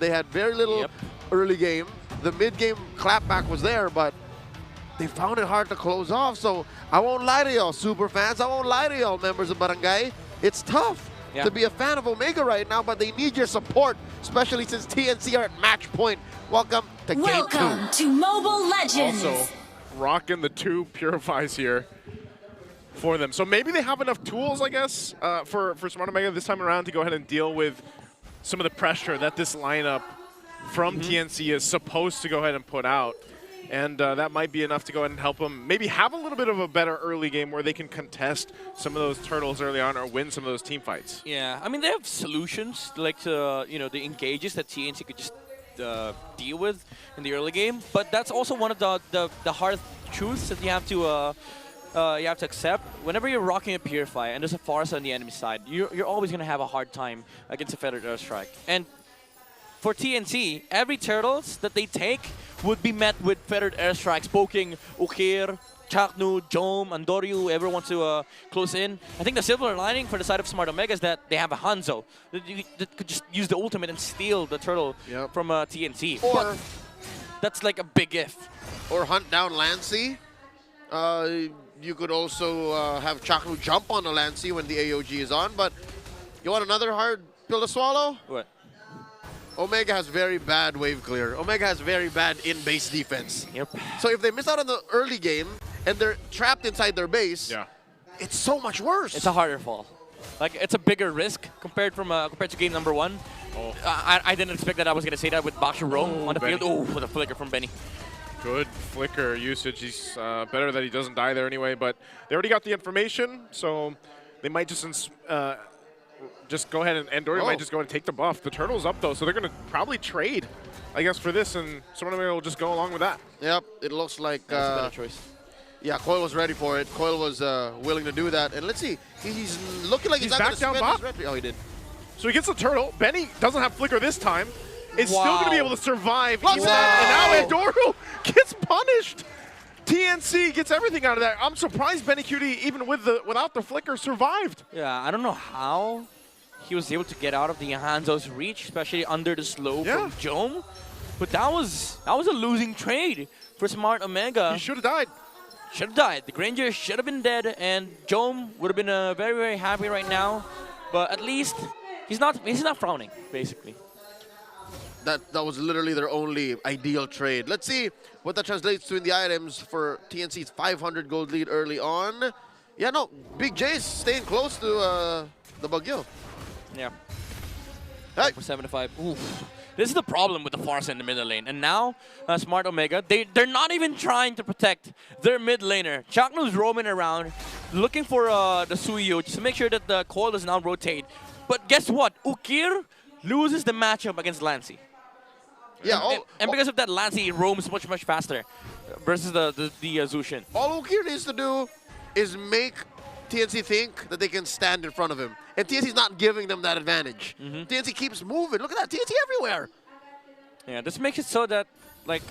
They had very little early game. The mid-game clapback was there, but they found it hard to close off. So I won't lie to y'all, super fans. I won't lie to y'all, members of Barangay. It's tough to be a fan of Omega right now, but they need your support, especially since TNC are at match point. Welcome to Game 2. Welcome to Mobile Legends. Also, rocking the 2 Purifies here for them. So maybe they have enough tools, I guess, for Smart Omega this time around to go ahead and deal with some of the pressure that this lineup from TNC is supposed to go ahead and put out. And that might be enough to go ahead and help them maybe have a little bit of a better early game where they can contest some of those turtles early on or win some of those team fights. Yeah, I mean, they have solutions like the engages that TNC could just deal with in the early game. But that's also one of the hard truths that you have to accept. Whenever you're rocking a Purify and there's a Force on the enemy side, you're always going to have a hard time against a Feathered Airstrike. And for TNC, every turtles that they take would be met with Feathered Airstrikes, poking Ukir, Chaknu, Jom, Andoryu, everyone wants to close in. I think the silver lining for the side of Smart Omega is that they have a Hanzo that could just use the ultimate and steal the turtle from TNC. Or but that's like a big if. Or hunt down Lancy. You could also have Chaknu jump on the Lancy when the AOG is on, but you want another hard pill to swallow? What? Omega has very bad wave clear. Omega has very bad in-base defense. Yep. So if they miss out on the early game and they're trapped inside their base, it's so much worse. It's a harder fall. Like, it's a bigger risk compared to game number 1. Oh. I didn't expect that I was going to say that with Bakshu Rome on the field. Oh, with a flicker from Benny. Good flicker usage. He's better that he doesn't die there anyway, but they already got the information, so they might just go ahead and Dory might just go and take the buff. The turtle's up though, so they're going to probably trade, I guess, for this, and someone will just go along with that. Yep, it looks like that's a better choice. Yeah, Coil was ready for it. Coil was willing to do that, and let's see, he's looking like he's not going to spend his red. Oh, he did. So he gets the turtle. Benny doesn't have flicker this time. Is still going to be able to survive. Wow. And now Andoru gets punished. TNC gets everything out of that. I'm surprised Benny Cutie, even without the flicker, survived. Yeah, I don't know how he was able to get out of the Hanzo's reach, especially under the slow from Jom. But that was a losing trade for Smart Omega. He should have died. Should have died. The Granger should have been dead, and Jom would have been very, very happy right now. But at least he's not frowning, basically. That was literally their only ideal trade. Let's see what that translates to in the items for TNC's 500 gold lead early on. Yeah, no, Big J's staying close to the Bagyo. Yeah. Hey. For 75. Oof. This is the problem with the Force in the middle lane. And now, Smart Omega, they're not even trying to protect their mid laner. Chaknu's roaming around, looking for the Suyo just to make sure that the coil does not rotate. But guess what? Ukir loses the matchup against Lancy. Yeah, and because of that, Lancy roams much, much faster versus the Zushin. All Ukir needs to do is make TNC think that they can stand in front of him. And TNC's not giving them that advantage. TNC keeps moving. Look at that, TNC everywhere. Yeah, this makes it so that, like,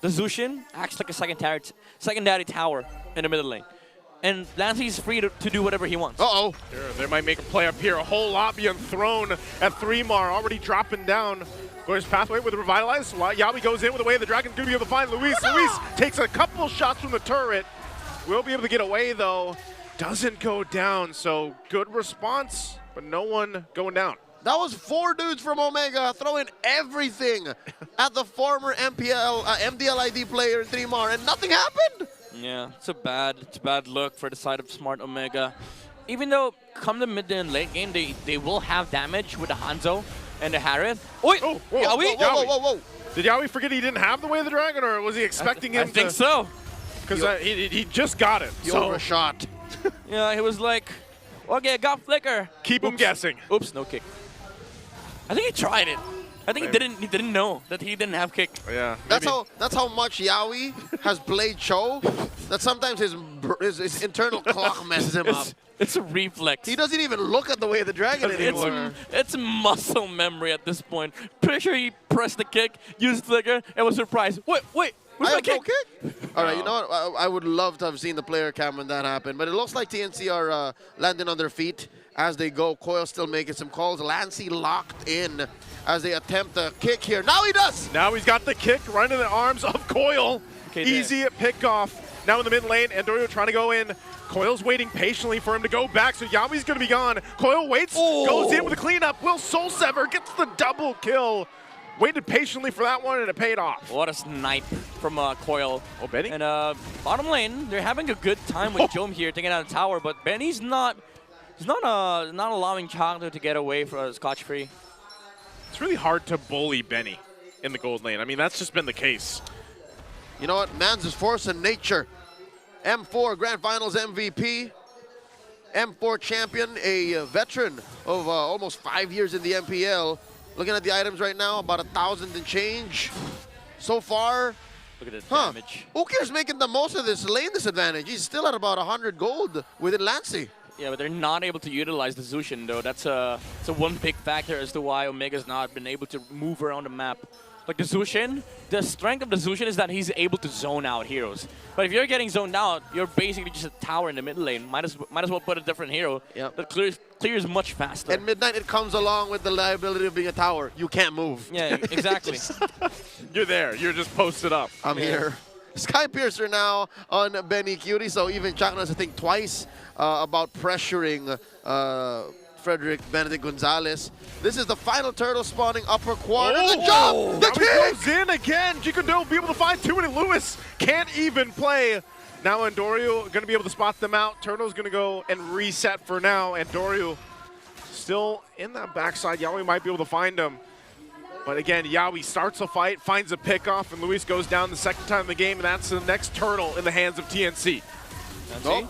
the Zushin acts like a secondary tower in the middle lane. And Lancy's free to do whatever he wants. Uh-oh. They might make a play up here. A whole lot being thrown at 3mar, already dropping down. Goes pathway with Revitalize. Yawi goes in with the way of the Dragon. Going to be able to find Luis. Luis takes a couple shots from the turret. Will be able to get away, though. Doesn't go down, so good response, but no one going down. That was 4 dudes from Omega throwing everything at the former MPL, MDLID player in 3mar, and nothing happened. Yeah, it's a bad look for the side of Smart Omega. Even though come the mid and late game, they will have damage with the Hanzo and the Harith. Oh, Yawi? Whoa. Did Yawi forget he didn't have the way of the dragon, or was he expecting him to? I think so. Because he just got it. He overshot. Yeah, he was like, okay, I got flicker. Keep him guessing. Oops, no kick. I think he tried it. I think he didn't know that he didn't have kick. Yeah. That's how much Yawi has played Cho that sometimes his internal clock messes him up. It's a reflex. He doesn't even look at the way of the dragon anymore. It's muscle memory at this point. Pretty sure he pressed the kick, used flicker, and was surprised. Wait, where's my kick? All right, you know what? I would love to have seen the player cam when that happened, but it looks like TNC are landing on their feet as they go. Coil still making some calls. Lancey locked in as they attempt a kick here. Now he does! Now he's got the kick right in the arms of Coil. Okay, Easy pick off. Now in the mid lane, Andorio trying to go in. Coil's waiting patiently for him to go back, so Yawi's going to be gone. Coil waits, goes in with a cleanup. Will Soul Sever gets the double kill. Waited patiently for that one, and it paid off. What a snipe from Coil. Oh, Benny? And bottom lane, they're having a good time with Jom here taking out the tower, but Benny's not allowing Changdu to get away from scotch-free. It's really hard to bully Benny in the gold lane. I mean, that's just been the case. You know what? Man's is force and nature. M4 Grand Finals MVP. M4 champion, a veteran of almost 5 years in the MPL. Looking at the items right now, about 1,000 and change. So far, Look at the damage. Ukir's making the most of this lane disadvantage. He's still at about 100 gold within Lancey. Yeah, but they're not able to utilize the Zushin, though. That's a one big factor as to why Omega's not been able to move around the map. Like the Zushin, the strength of the Zushin is that he's able to zone out heroes. But if you're getting zoned out, you're basically just a tower in the mid lane. Might as well put a different hero that clears much faster. At midnight, it comes along with the liability of being a tower. You can't move. Yeah, exactly. You're there. You're just posted up. I'm here. Sky Piercer now on Benny Cutie, so even Chakna has to think twice about pressuring Frederick Benedict Gonzalez. This is the final turtle spawning upper quarter. The jump! The Now he goes in again. Jikudo will be able to find two, and Lewis can't even play. Now Andorio going to be able to spot them out. Turtle's going to go and reset for now. Andorio still in that backside. Yawi might be able to find him. But again, Yawi starts a fight, finds a pickoff, and Luis goes down the second time in the game, and that's the next turtle in the hands of TNC. Nope.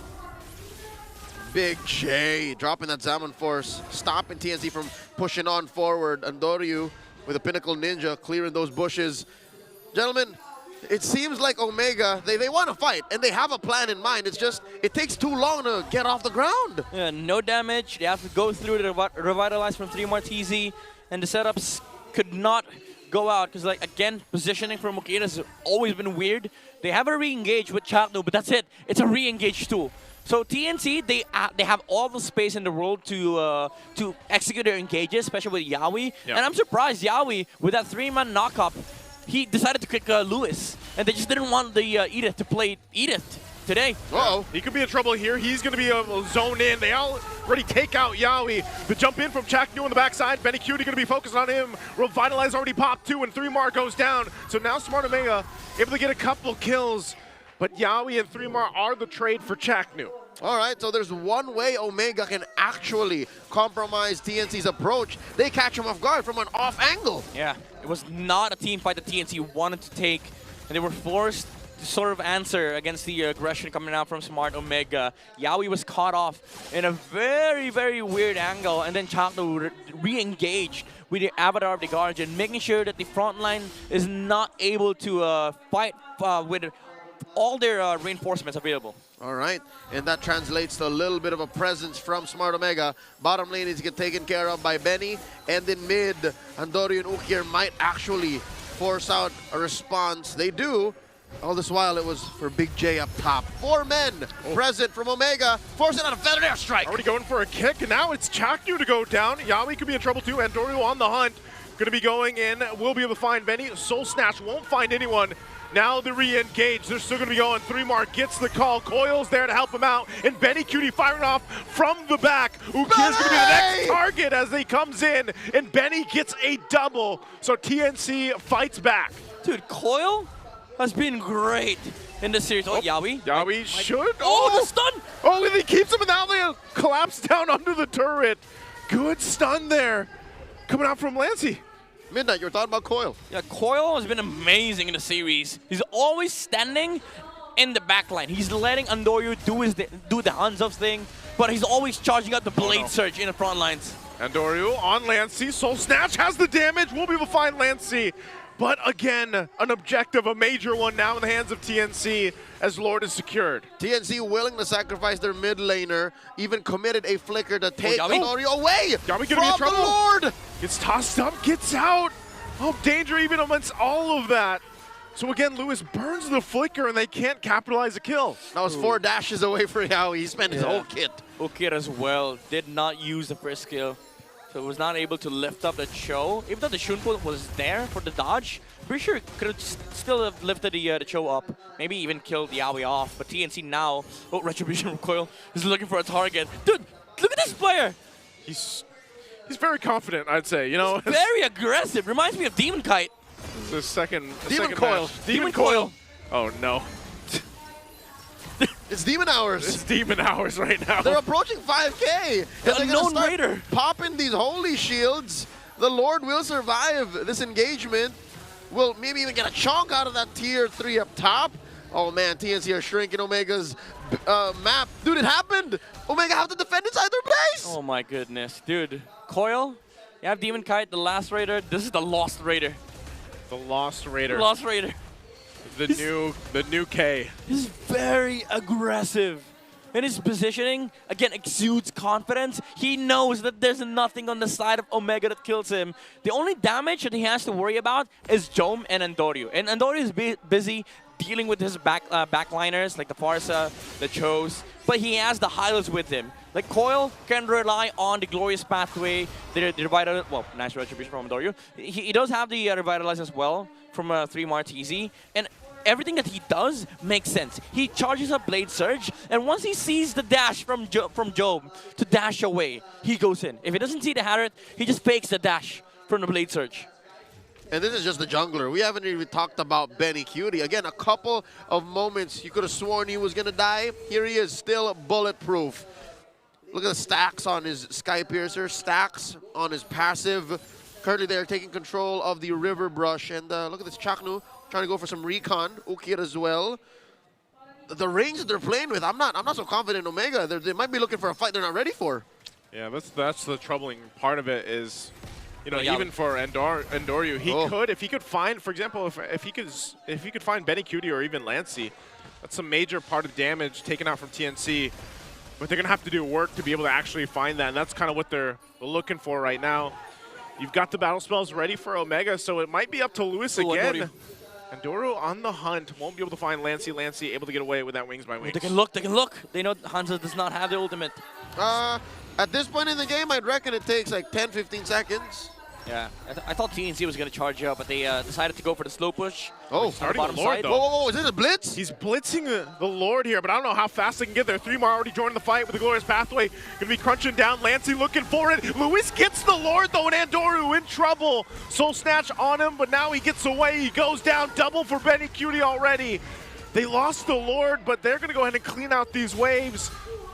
Big J dropping that Zaman Force, stopping TNC from pushing on forward. Andoryu with a Pinnacle Ninja clearing those bushes. Gentlemen, it seems like Omega, they want to fight, and they have a plan in mind. It's just, it takes too long to get off the ground. Yeah, no damage. They have to go through the revitalize from 3 more TZ, and the setups could not go out because, like, again, positioning from Mukina has always been weird. They have a re-engage with Chakno, but that's it. It's a re-engage tool. So TNC, they have all the space in the world to execute their engages, especially with Yawi. Yep. And I'm surprised Yawi, with that 3-man knock-up, he decided to kick Lewis. And they just didn't want the Edith to play Edith today. Uh-oh. He could be in trouble here. He's going to be able to zone in. They already take out Yawi. The jump in from Chaknu on the backside. Benny Cutie going to be focused on him. Revitalize already popped 2, and 3-mar goes down. So now Smart Omega able to get a couple kills. But Yawi and 3-mar are the trade for Chaknu. All right, so there's one way Omega can actually compromise TNC's approach. They catch him off guard from an off angle. Yeah, it was not a team fight that TNC wanted to take, and they were forced to sort of answer against the aggression coming out from Smart Omega. Yawi was caught off in a very, very weird angle, and then Chakno re-engaged with the Avatar of the Guardian, making sure that the front line is not able to fight with all their reinforcements available. All right, and that translates to a little bit of a presence from Smart Omega. Bottom lane is get taken care of by Benny, and in mid, Andori and Ukir might actually force out a response. They do. All this while, it was for Big J up top. 4 men present from Omega, forcing out a feathered airstrike. Already going for a kick, and now it's Chaknu to go down. Yawi could be in trouble too. Andorio on the hunt. Going to be going in. Will be able to find Benny. Soul Snatch won't find anyone. Now the re-engage. They're still going to be going. 3-mar gets the call. Coil's there to help him out. And Benny Cutie firing off from the back. Ukir's going to be the next target as he comes in. And Benny gets a double. So TNC fights back. Dude, Coil has been great in this series. Oh, Yawi. Yawi should. Oh, the stun! Oh, and he keeps him, and now they collapse down under the turret. Good stun there. Coming out from Lancey. Midnight, your thought about Coil? Yeah, Coil has been amazing in the series. He's always standing in the back line. He's letting Andoryu do the hands-off thing, but he's always charging out the blade surge in the front lines. Andoryu on Lancey. Soul Snatch has the damage. We'll be able to find Lancey. But again, an objective, a major one now in the hands of TNC as Lord is secured. TNC willing to sacrifice their mid laner, even committed a flicker to take Yawi. Andoryu away Yawi gonna from be in trouble. the Lord. Gets tossed up, gets out. Oh, danger even amongst all of that. So again, Lewis burns the flicker and they can't capitalize a kill. That was 4 dashes away for Yaoi. He spent his whole kit. Ukir as well did not use the first skill. So was not able to lift up the Cho. Even though the Shunpo was there for the dodge, pretty sure could have still have lifted the Cho up. Maybe even killed Yaoi off. But TNC now, Retribution Recoil is looking for a target. Dude, look at this player. He's very confident, I'd say. You know, very aggressive. Reminds me of Demon Kite. The second Demon Coil. Match. Demon Coil. Oh no. It's Demon Hours. It's Demon Hours right now. They're approaching 5K. The unknown raider. Popping these holy shields. The Lord will survive this engagement. Will maybe even get a chunk out of that tier 3 up top. Oh man, TNC are shrinking Omega's map. Dude, it happened. Omega have to defend inside their base. Oh my goodness. Dude, Coil, you have Demon Kite, the last raider. This is the Lost Raider. The Lost Raider. Lost Raider. The new K. He's very aggressive. And his positioning, again, exudes confidence. He knows that there's nothing on the side of Omega that kills him. The only damage that he has to worry about is Jome and Andoryu. And Andoryu is busy dealing with his backliners, like the Farsa, the Chos. But he has the Hylos with him. Like Coil can rely on the Glorious Pathway, the Revitalize, well, nice Retribution from Andoryu. He does have the Revitalize as well from 3 Martese. And everything that he does makes sense. He charges up Blade Surge, and once he sees the dash from Job to dash away, he goes in. If he doesn't see the Harriet, he just fakes the dash from the Blade Surge. And this is just the jungler. We haven't even talked about Benny Cutie. Again, a couple of moments you could have sworn he was going to die. Here he is, still bulletproof. Look at the stacks on his Sky Piercer, stacks on his passive. Currently, they're taking control of the River Brush. And look at this Chaknu trying to go for some recon. Ukir as well. The range that they're playing with, I'm not so confident in Omega. They might be looking for a fight they're not ready for. Yeah, that's the troubling part of it is, you know, Yeah. even for Andoryu, he could, if he could find, for example, if he could find Benny Cutie or even Lancey, that's a major part of damage taken out from TNC. But they're gonna have to do work to be able to actually find that, and that's kind of what they're looking for right now. You've got the battle spells ready for Omega, so it might be up to Lewis again. Andoryu on the hunt, won't be able to find Lancey. Lancey able to get away with that Wings by Wings. They can look, they can look. They know Hanzo does not have the ultimate. At this point in the game, I'd reckon it takes like 10, 15 seconds. Yeah, I thought TNC was going to charge up, but they decided to go for the slow push. Oh, starting bottom the Lord, side. though. Whoa, is this a blitz? He's blitzing the Lord here, but I don't know how fast they can get there. 3 more already joining the fight with the Glorious Pathway. Gonna be crunching down. Lancey looking for it. Lewis gets the Lord, though, and Andoryu in trouble. Soul Snatch on him, but now he gets away. He goes down. Double for Benny Cutie already. They lost the Lord, but they're gonna go ahead and clean out these waves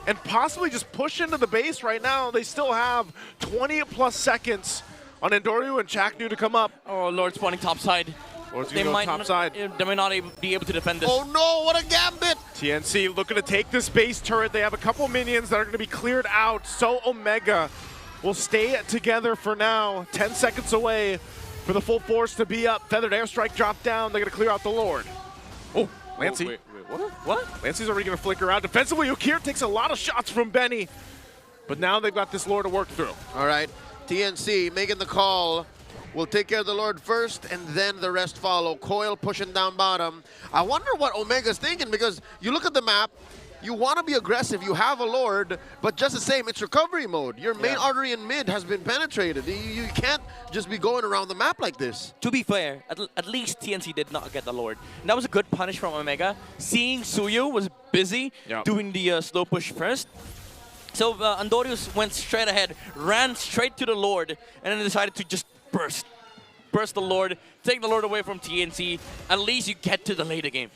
and possibly just push into the base right now. They still have 20+ seconds on Andoryu and Chaknu to come up. Oh, Lord spawning top side. Lord's gonna go top side. They might not be able to defend this. Oh no, what a gambit! TNC looking to take this base turret. They have a couple minions that are going to be cleared out. So Omega will stay together for now. 10 seconds away for the full force to be up. Feathered Airstrike drop down. They're going to clear out the Lord. Oh, Lancey. Wait, what? Lancey's already going to flicker out. Defensively, Ukir takes a lot of shots from Benny. But now they've got this Lord to work through. All right, TNC making the call. We'll take care of the Lord first, and then the rest follow. Coil pushing down bottom. I wonder what Omega's thinking, because you look at the map, you want to be aggressive, you have a Lord, but just the same, it's recovery mode. Your main artery in mid has been penetrated. You can't just be going around the map like this. To be fair, at least TNC did not get the Lord. And that was a good punish from Omega. Seeing Suyu was busy doing the slow push first. So Andoryu went straight ahead, ran straight to the Lord, and then decided to just burst the Lord, take the Lord away from TNC. At least you get to the later game.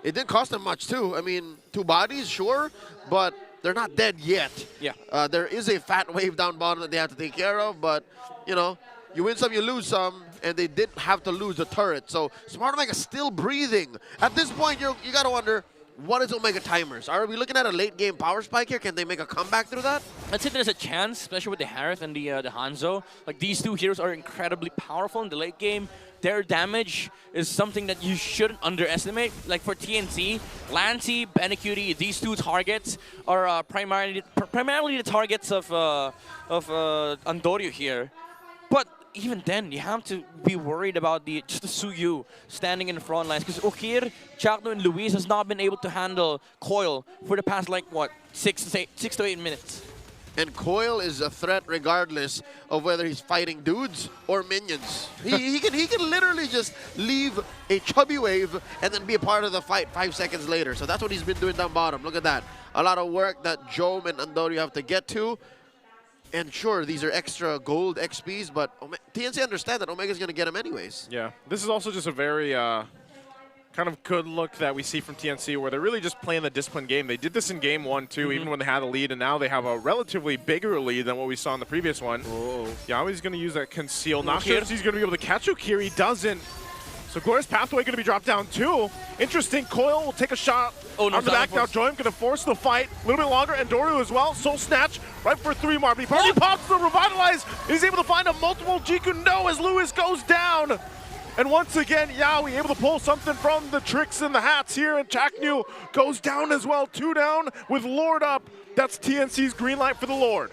It didn't cost them much too. I mean, 2 bodies, sure, but they're not dead yet. Yeah. There is a fat wave down bottom that they have to take care of, but, you know, you win some, you lose some, and they did have to lose the turret. So Smart Omega still breathing. At this point, you got to wonder, what is Omega timers? Are we looking at a late game power spike here? Can they make a comeback through that? I'd say there's a chance, especially with the Harith and the Hanzo. Like, these 2 heroes are incredibly powerful in the late game. Their damage is something that you shouldn't underestimate. Like for TNC, Lancey, Benecutie, these 2 targets are primarily the targets of Andoryu here. But even then, you have to be worried about just the Suyu standing in the front lines. Because Okir, Chakno, and Luis has not been able to handle Coil for the past, like, what, 6 to 8 minutes. And Coil is a threat regardless of whether he's fighting dudes or minions. He can literally just leave a chubby wave and then be a part of the fight 5 seconds later. So that's what he's been doing down bottom. Look at that. A lot of work that Jome and Andorio have to get to. And sure, these are extra gold XPs, but TNC understand that Omega's going to get him anyways. Yeah, this is also just a very kind of good look that we see from TNC where they're really just playing the disciplined game. They did this in game 1, too, even when they had a lead, and now they have a relatively bigger lead than what we saw in the previous one. Whoa. Yawi's going to use that conceal. Not sure if he's going to be able to catch Okir. He doesn't. So Glorious Pathway going to be dropped down, too. Interesting. Coil will take a shot on the back. Now Joim going to force the fight a little bit longer, and Doru as well. Soul Snatch right for 3 more. But he pops the Revitalize. He's able to find a multiple Jiku no as Lewis goes down. And once again, Yawi able to pull something from the tricks and the hats here, and Chaknu goes down as well. 2 down with Lord up. That's TNC's green light for the Lord.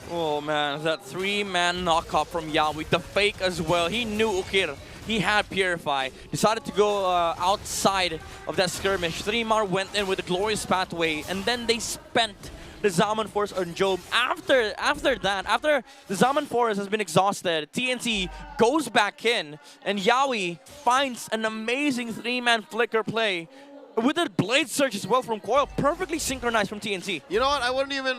Oh man, that 3-man knockoff from Yawi, the fake as well. He knew Okir. He had Purify. Decided to go outside of that skirmish. 3-mar went in with a Glorious Pathway, and then they spent the Zaman Force on Job. After the Zaman Force has been exhausted, TNC goes back in, and Yawi finds an amazing 3-man flicker play with a Blade Surge as well from Coil, perfectly synchronized from TNC. You know what? I wouldn't even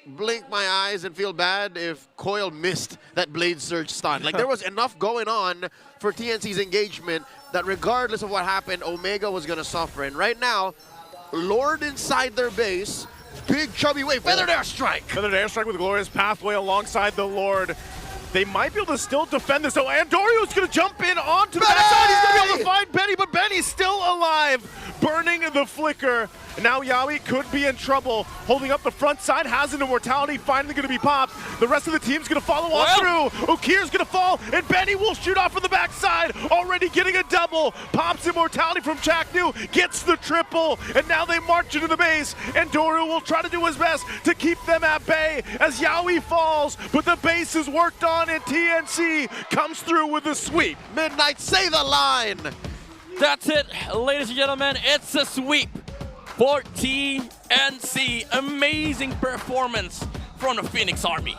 blink my eyes and feel bad if Coil missed that Blade Surge stun. Like, there was enough going on for TNC's engagement that regardless of what happened, Omega was going to suffer. And right now, Lord inside their base, big chubby wave, Feathered Airstrike. Feathered Airstrike with a Glorious Pathway alongside the Lord. They might be able to still defend this. So Andorio's going to jump in onto the backside. He's going to be able to find Benny, but Benny's still alive, burning the flicker. And now Yawi could be in trouble. Holding up the front side, has an immortality, finally going to be popped. The rest of the team's going to follow on through. Okir's going to fall, and Benny will shoot off from the backside. Already getting a double. Pops immortality from Chaknu, gets the triple, and now they march into the base. And Doru will try to do his best to keep them at bay as Yawi falls, but the base is worked on, and TNC comes through with a sweep. Midnight, say the line. That's it, ladies and gentlemen. It's a sweep for TNC. Amazing performance from the Phoenix Army.